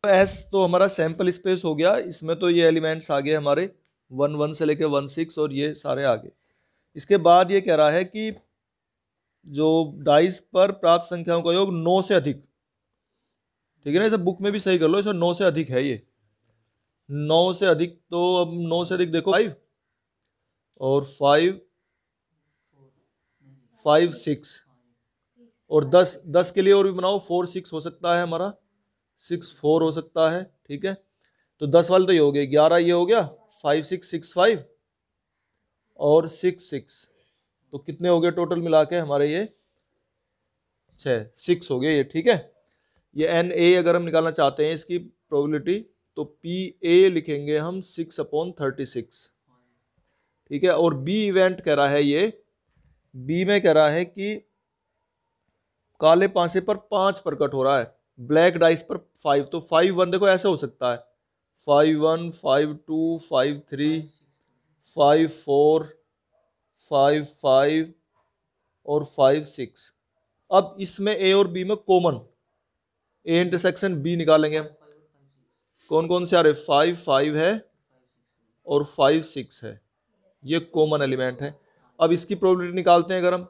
S तो हमारा sample space हो गया, इसमें तो ये एलिमेंट्स आ गए हमारे 1 1 से लेके 1 6 और ये सारे आ गए। इसके बाद ये कह रहा है कि जो डाइस पर प्राप्त संख्याओं का योग 9 से अधिक, ठीक है ना, इसे बुक में भी सही कर लो, इसे 9 से अधिक है ये 9 से अधिक। तो अब 9 से अधिक देखो 5 और 5 5 6 और 10 10 के लिए और भी बनाओ, 4 6 हो सकता है हमारा, 6 4 हो सकता है, ठीक है। तो 10 वाले तो ये हो गए, 11 ये हो गया, 5 6 6 5 और 6 6, तो कितने हो गए टोटल मिला के हमारे ये 6 हो गए ये, ठीक है। ये एन ए अगर हम निकालना चाहते हैं इसकी प्रोबेबिलिटी, तो पी ए लिखेंगे हम 6/36, ठीक है। और बी इवेंट कह रहा है, ये बी में कह रहा है कि काले पांसे पर 5 प्रकट हो रहा है, ब्लैक डाइस पर 5, तो 5 1 देखो ऐसे हो सकता है, 5 1 5 2 5 3 5 4 5 5 और 5 6। अब इसमें ए और बी में कॉमन, ए इंटरसेक्शन बी निकालेंगे हम, कौन कौन से आ रहे, 5 5 है और 5 6 है, ये कॉमन एलिमेंट है। अब इसकी प्रोबेबिलिटी निकालते हैं, अगर हम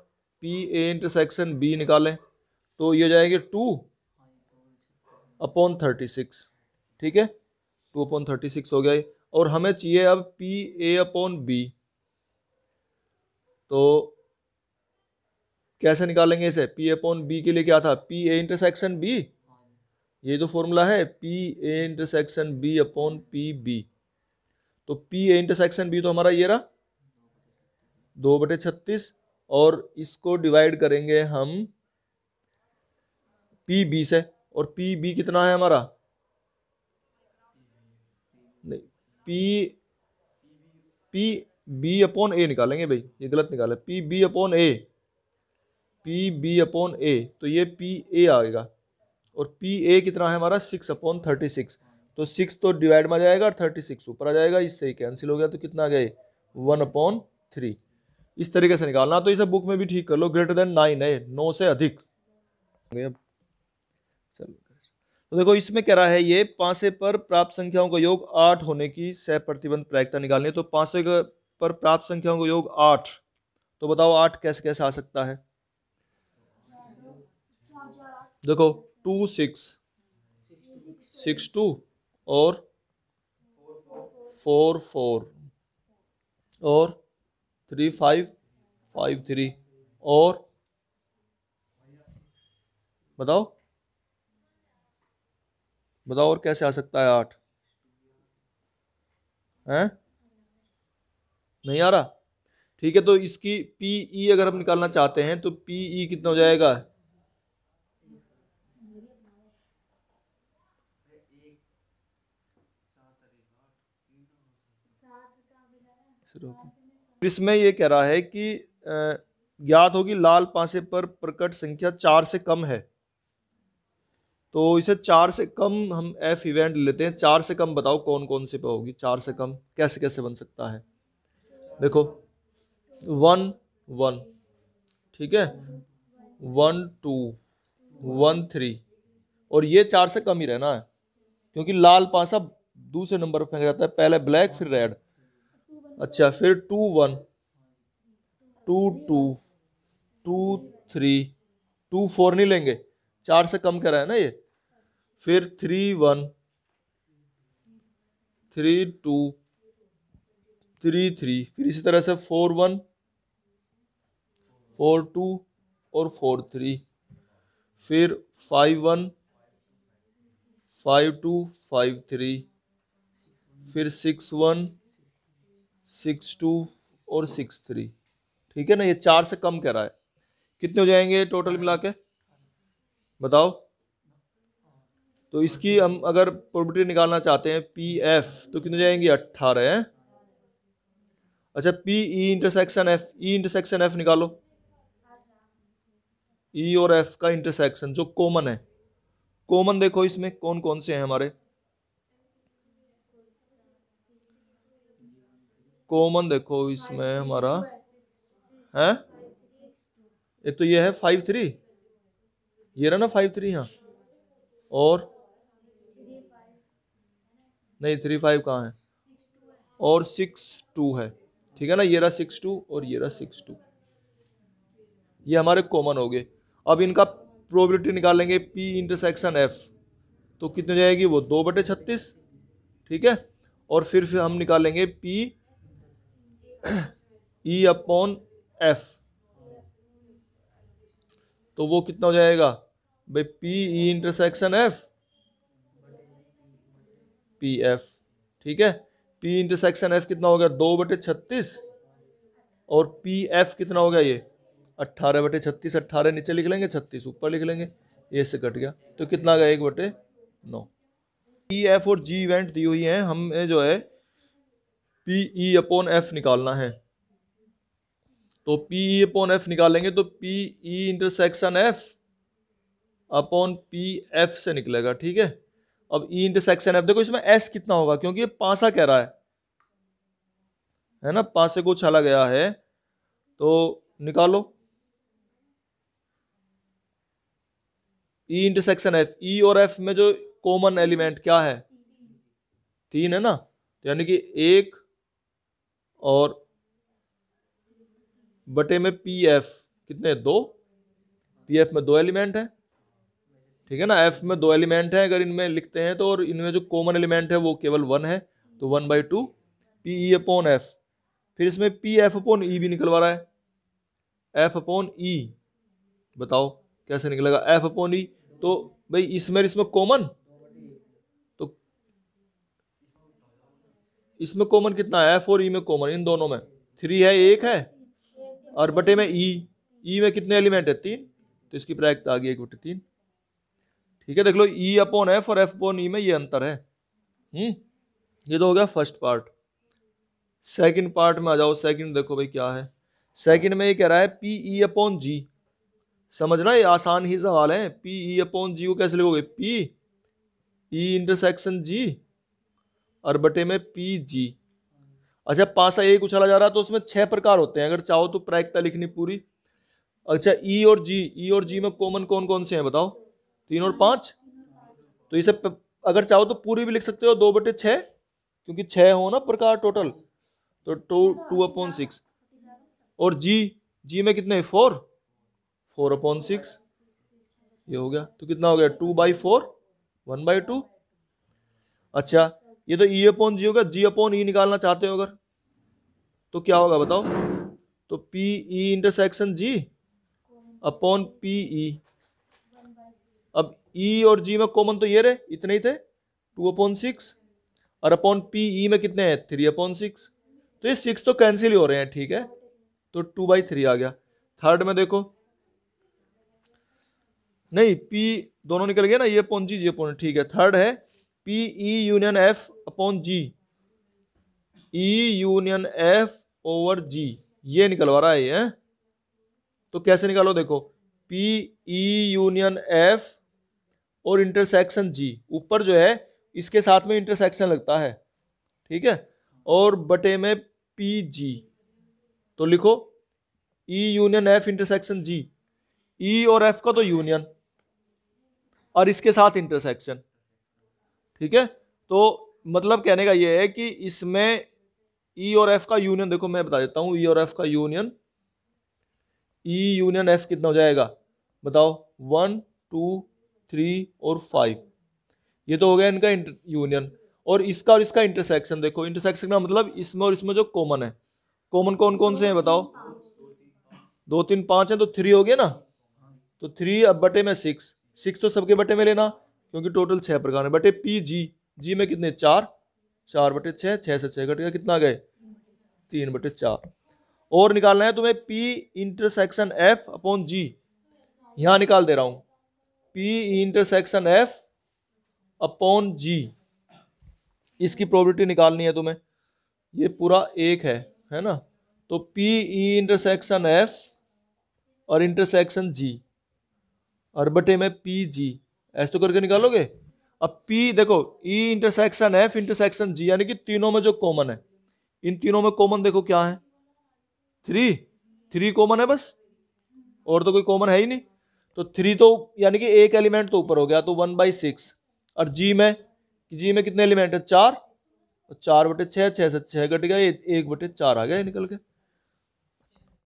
पी ए इंटरसेक्शन बी निकालें तो ये जाएंगे 2/36, ठीक है, 2/36 हो गया ये। और हमें चाहिए अब पी ए अपॉन बी, तो कैसे निकालेंगे इसे, पी अपॉन बी के लिए क्या था, पी ए इंटरसेक्शन बी, ये तो फॉर्मूला है, P A intersection B upon P B. तो पी ए इंटरसेक्शन बी तो हमारा ये रहा 2/36, और इसको डिवाइड करेंगे हम पी बी से, और पी बी कितना है हमारा, नहीं, पी पी बी अपॉन ए निकालेंगे भाई, ये गलत निकाला, पी बी अपॉन ए, पी बी अपॉन ए, तो ये पी ए आएगा, और पी ए कितना है हमारा 6/36, तो 6 तो डिवाइड में आ जाएगा और 36 ऊपर आ जाएगा, इससे ही कैंसिल हो गया, तो कितना आ गया 1/3। इस तरीके से निकालना, तो इसे बुक में भी ठीक कर लो, ग्रेटर देन 9 है, 9 से अधिक। चलो, तो देखो इसमें कह रहा है ये पांसे पर प्राप्त संख्याओं का योग 8 होने की सह प्रतिबंध प्रायिकता निकालनी है। तो पांसे पर प्राप्त संख्याओं का योग 8, तो बताओ 8 कैसे कैसे आ सकता है, देखो 2 6 6 2 और 4 4 और 3 5 5 3, और बताओ बताओ और कैसे आ सकता है 8 है, नहीं आ रहा, ठीक है। तो इसकी पीई अगर हम निकालना चाहते हैं तो पीई कितना हो जाएगा, इसमें ये कह रहा है कि ज्ञात होगी लाल पासे पर प्रकट संख्या 4 से कम है, तो इसे 4 से कम हम एफ इवेंट लेते हैं। 4 से कम बताओ कौन कौन से पे होगी, 4 से कम कैसे कैसे बन सकता है, देखो 1 1, ठीक है, 1 2 1 3, और ये 4 से कम ही रहना है, क्योंकि लाल पासा दूसरे नंबर पर फेंका जाता है, पहले ब्लैक फिर रेड। अच्छा, फिर 2 1 2 2 2 3 2 4 नहीं लेंगे, 4 से कम करा है ना ये, फिर 3 1 3 2 3 3, फिर इसी तरह से 4 1 4 2 और 4 3, फिर 5 1 5 2 5 3, फिर 6 1 6 2 और 6 3, ठीक है ना। ये 4 से कम कह रहा है, कितने हो जाएंगे टोटल मिला के बताओ। तो इसकी हम अगर प्रोबेबिलिटी निकालना चाहते हैं पी एफ, तो कितने जाएंगे 18 है। अच्छा, P E intersection F, E intersection F निकालो, ई और एफ का इंटरसेक्शन जो कॉमन है, कॉमन देखो इसमें कौन कौन से हैं हमारे, कॉमन देखो इसमें हमारा है, एक तो ये है 5 3, ये रहा ना 5 3 यहाँ, और नहीं 3 5 कहाँ है, और 6 2 है, ठीक है ना, ये रहा 6 2 और ये रहा 6 2, ये हमारे कॉमन हो गए। अब इनका प्रोबेबिलिटी निकालेंगे P इंटरसेक्शन F, तो कितनी हो जाएगी वो 2/36, ठीक है। और फिर हम निकालेंगे P E अपॉन F, तो वो कितना हो जाएगा भाई P E intersection F P F, ठीक है। P इंटरसेक्शन F कितना हो गया 2/36, और P F कितना हो गया ये 18/36, 18 नीचे लिख लेंगे 36 ऊपर लिख लेंगे, ये से कट गया, तो कितना आ गया 1/9। P F और G इवेंट दी हुई है, हमें जो है P E अपॉन F निकालना है, तो P E अपॉन F निकालेंगे तो P E intersection F upon P F से निकलेगा, ठीक है। अब E इंटरसेक्शन F, देखो इसमें S कितना होगा, क्योंकि ये पासा कह रहा है ना, पासे को उछाला गया है, तो निकालो E इंटरसेक्शन F। E और F में जो कॉमन एलिमेंट क्या है 3 है ना, तो यानी कि 1 और बटे में PF कितने 2, PF में 2 एलिमेंट है, ठीक है ना, F में 2 एलिमेंट है अगर इनमें लिखते हैं तो, और इनमें जो कॉमन एलिमेंट है वो केवल 1 है, तो 1/2 PE अपॉन F। फिर इसमें PF अपॉन E भी निकलवा रहा है, F अपॉन E, बताओ कैसे निकलेगा F अपॉन E, तो भाई इसमें कॉमन, तो इसमें कॉमन कितना है F और E में कॉमन, इन दोनों में 3 है, 1 है, और बटे में E में कितने एलिमेंट है 3, तो इसकी प्रायिकता आ गई 1/3, ठीक है। देख लो E अपॉन F और F अपॉन E में ये अंतर है। ये तो हो गया फर्स्ट पार्ट। सेकंड पार्ट में आ जाओ, सेकंड देखो भाई क्या है, सेकंड में ये कह रहा है P E अपॉन G, समझना ये आसान ही सवाल है। P E अपॉन G को कैसे लिखोगे, P E इंटरसेक्शन G और बटे में P G। अच्छा पासा एक उछाला जा रहा है तो उसमें 6 प्रकार होते हैं, अगर चाहो तो प्रायिकता लिखनी पूरी। अच्छा E और G में कॉमन कौन कौन से हैं बताओ, 3 और 5, तो इसे अगर चाहो तो पूरी भी लिख सकते हो 2/6, क्योंकि 6 हो ना प्रकार टोटल, तो 2/6, और G में कितने 4/6, ये हो गया, तो कितना हो गया 2/4 1/2। अच्छा ये तो E अपॉन G होगा, G अपॉन E निकालना चाहते हो अगर तो क्या होगा बताओ, तो P E intersection G upon P E। अब E और G में कॉमन तो ये रहे, इतने ही थे 2/6, और अपॉन P E में कितने हैं 3/6, तो ये 6 तो कैंसिल ही हो रहे हैं, ठीक है, तो 2/3 आ गया। थर्ड में देखो, नहीं P दोनों निकल गए ना, ये अपॉन G अपॉन, ठीक है। थर्ड है P E union F upon G, E union F over G, ये निकलवा रहा है ये, तो कैसे निकालो देखो, P E यूनियन F और इंटरसेक्शन G, ऊपर जो है इसके साथ में इंटरसेक्शन लगता है, ठीक है, और बटे में PG, तो लिखो E union F intersection G, E और F का तो यूनियन और इसके साथ इंटरसेक्शन, ठीक है। तो मतलब कहने का ये है कि इसमें E और F का यूनियन, देखो मैं बता देता हूं, E और F का यूनियन, E यूनियन F कितना हो जाएगा बताओ, 1 2 3 और 5, ये तो हो गया इनका यूनियन, और इसका इंटरसेक्शन, देखो इंटरसेक्शन का मतलब इसमें और इसमें जो कॉमन है, कॉमन कौन कौन से हैं बताओ, 2 3 5 है, तो 3 हो गया ना, तो 3 अब बटे में 6 तो सबके बटे में लेना, क्योंकि टोटल 6 प्रकार है, बटे जी में कितने 4/6, 6 से 6 कट गया, कितना गए 3/4। और निकालना है तुम्हें P intersection F upon G, यहां निकाल दे रहा हूं, P intersection F upon G, इसकी प्रोबेबिलिटी निकालनी है तुम्हें, ये पूरा एक है ना, तो P E इंटरसेक्शन F और इंटरसेक्शन G और बटे में PG, ऐसे तो करके निकालोगे। अब P देखो E intersection F intersection G, यानी कि तीनों में जो कॉमन है, इन तीनों में कॉमन देखो क्या है 3 कॉमन है बस, और तो कोई कॉमन है ही नहीं, तो 3 तो यानी कि एक एलिमेंट तो ऊपर हो गया, तो 1/6, और G में कितने एलिमेंट है 4, 4/6, 6 से 6 घट गया, 1/4 आ गया ये निकल के।